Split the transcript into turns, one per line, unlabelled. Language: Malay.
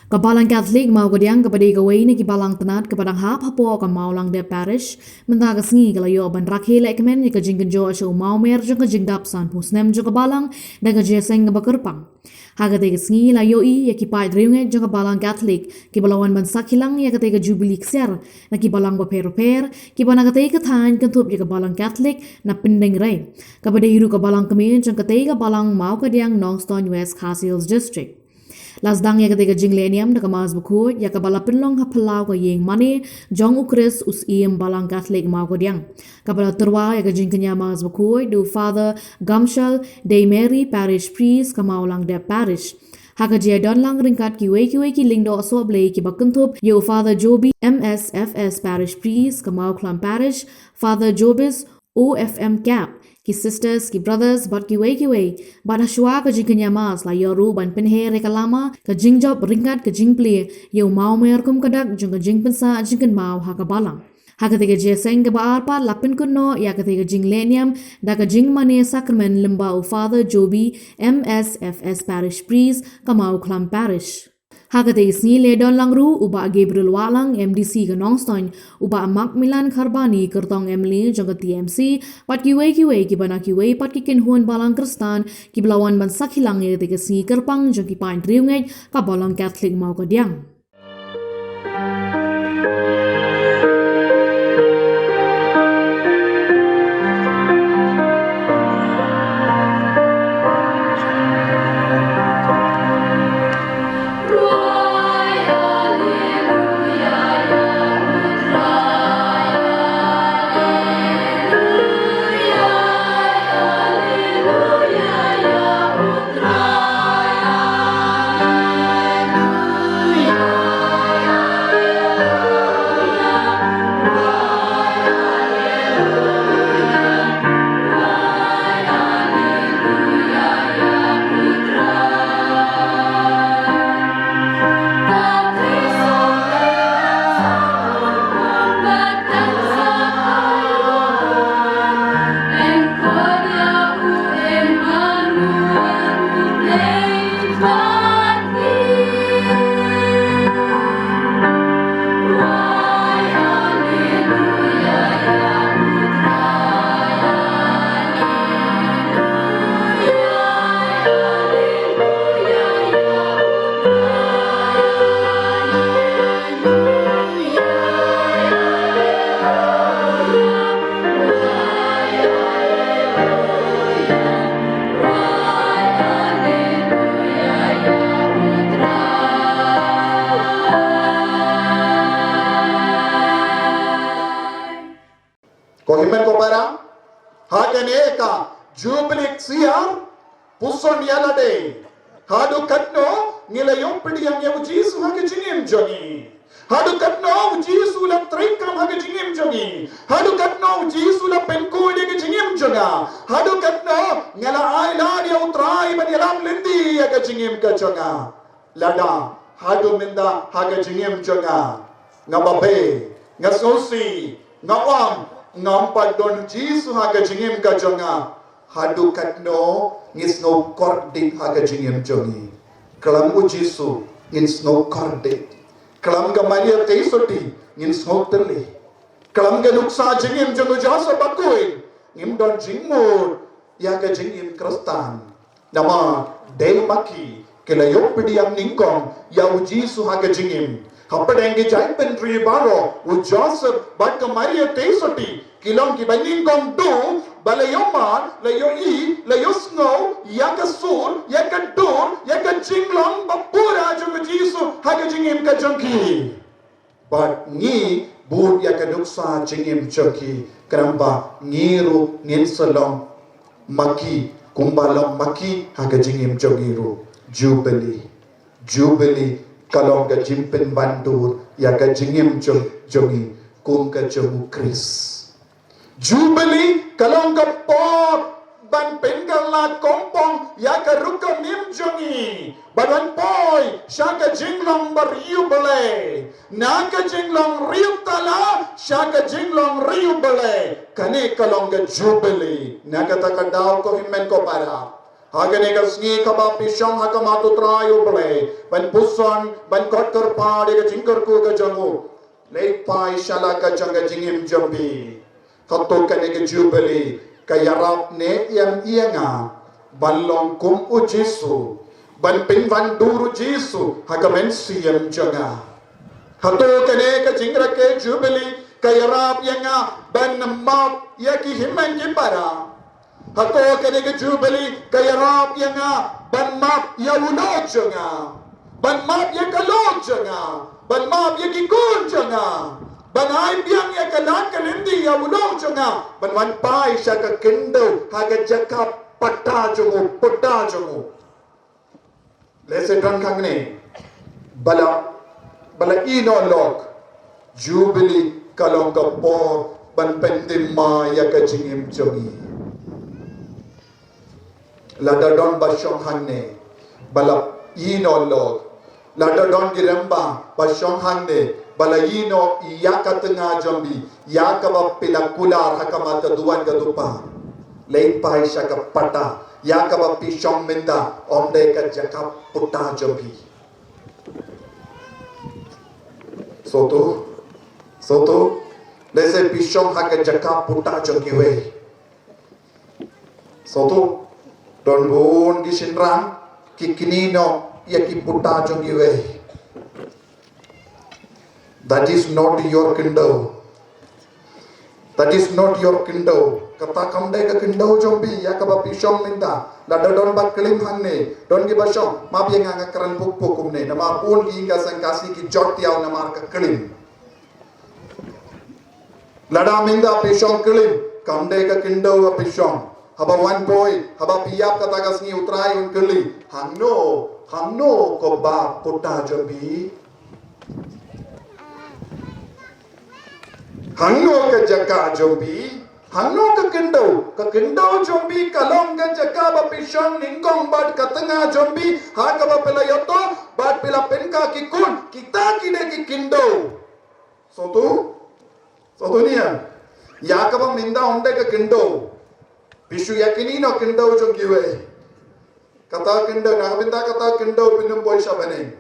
Kabalang Catholic mau kadiang kepada gawai ni kibalang tenat kepada hap hapo ka mau lang de parish menta ka sngi kala yo ban rakhe le kemen ni ka jinggen jo shu mau mer jo ka jingdap san pusnem jo kabalang da ka jeseng ba kerpang haga de sngi la yo I ya ki pai driunge jo kabalang Catholic kibalawan ban sakilang ya ka de Jubilee kser na kibalang ba per kibana ka de ka than kan thup ya kabalang Catholic na pendeng rei kepada hiru kabalang kemen jo ka de kabalang mau kadiang Nongston West Castles District. Lasdang ya ketika jingleniam na kamas buku ya kabala penlong hapalau ka yeng mani jong ukris us iem balang Catholic mau kodiang kabala terwa ya ka jingkenya mas buku do Father Gamshel de Mary Parish Priest kamau lang de parish haka jia don lang ringkat kiwe ki lingdo so blay ki bakentup yo Father Jobi MSFS Parish Priest kamau klam parish Father Jobis OFM Cap ki sisters ki brothers but ki way bad hashwa ka jingkenya mas la yoru ban penhe rekalama ka jingjob ringkat ka jingple yo mau mer kum kadak jung ka jingpensa jingken mau ha ka balang ha ka tege jeseng ka baar pa lapin kunno ya ka tege jinglenium da ka jingmane sacrament limba o Father Jobi MSFS Parish Priest ka mau klam parish Hagate isni le don lang ru uba Gabriel Walang MDC ka Nongston uba Mak Milan Kharbani kertong Emily jangka TMC pat kiwe ki bana kiwe pat ki kinhuan balang Kristan ki belawan ban sakhilang ye te si kerpang jangki pain riungej ka balang Catholic mau ka diang
Kohimen ko para Ïaineh ka Jubilee siar puson yalade hadu katno nilayong pidiyang yaw Jisu hage jingim jongi hadu katno Jisu la trikam hage jingim jongi hadu katno Jisu la penkudi hage jingim jonga hadu katno ngala ailan yaw trai ban yalam lindi hage jingim ka jonga lada hadu minda hage jingim jonga ngababe ngasosi ngawam ngampad don Jisu haga jingim ka jonga hadu katno ngis no kordik haga jingim jongi kalam u Jisu ngis no kordik kalam ga Maria teisoti ngis no terli kalam ga nuksa jingim jongo jasa bakui ngim don jingmur ya ga jingim Kristan nama del maki kelayo pidiyam ningkong ya u Jisu haga jingim hapadenge jaipen tri baro u Joseph bat ka Maria teisoti kilong ki baning kong do balayoma layo I layo snow yaka sur yaka dur yaka jinglong bapura jung Jisu haga jingim ka jongki but ngi bud yaka nuksa jingim jongki karamba ngiru ninsalong maki kumbalong maki haga jingim jongiru Jubilee kalong ka jimpen bandur yaka jingim jongi kum ka jongu Kris Jubilee kalong ka pot ban penggal la kompong yaka ruka mim jongi badan poi shaka jinglong bariu bale naka jinglong riu tala shaka jinglong riu bale kane kalong ka Jubilee naka takadaw ko himen ko para Hagane ka sngi ka ba pisong hakamatu trayo ble. Ban puson ban kot kerpa de ka jingker ku ka jangu. Lei pai shala ka janga jingim jambi. Kato ka ne ka Jubilee ka yarap ne Ïaineh ban long kum u Jesu. Ban pin van duru Jesu hagamen siyam janga. Kato ka ne ka jingra ke Jubilee ka yarap Ïaineh ban map ya ki himman ki para. Kato ka ne ka Jubilee ka yarap Ïaineh ban map ya ulog janga. Ban map ya kalog janga. Ban map ya ki kun janga. Ban ay biang ya kalan kalindi ya ulog janga. Ban wan pai siya ka kindo haga jaka pata jungu puta jungu. Lese dran kang ne bala ino log Jubilee kalong ka po ban pendima ya ka jingim jungi. Lada don basyong hang ne bala ino log. Lada don giramba basyong hang ne bala ino iya ka tengah jambi ya ka ba pilakular hakamata duan ka dupa. Leipai siya ka pata ya ka ba pisyong minda omde ka jaka puta jambi. Soto lese pisyong haka jaka puta jambi we. Soto don bun di sinrang kikinino ya ki puta jambi we. That is not your kingdom. That is not your kingdom. Kata kamde ka kingdom jombi ya ka ba pisong minta. Lada don ba kelim hang ne. Don ki basong ma bi nga karan puk pukum ne. Nama pun ki nga sangkasi ki jot tiaw nama ka kelim. Lada minda pisong kelim. Kamde ka kingdom ka pisong. Haba one boy, haba piyap kata kasni utrai un kelim. Hang no ko ba puta jombi. Hangno ka jaka jombi, hangno ka kendo jombi kalong ka jaka ba pisong ningkong bad katanga jombi, ha ka ba pela yoto, bad pela penka kikun, kita kine ki kendo. Soto niya, ya ka ba minda onde ka kendo, pisu yakini no kendo jombi we. Kata kendo, nakabinda kata kendo pinum boy siya bane.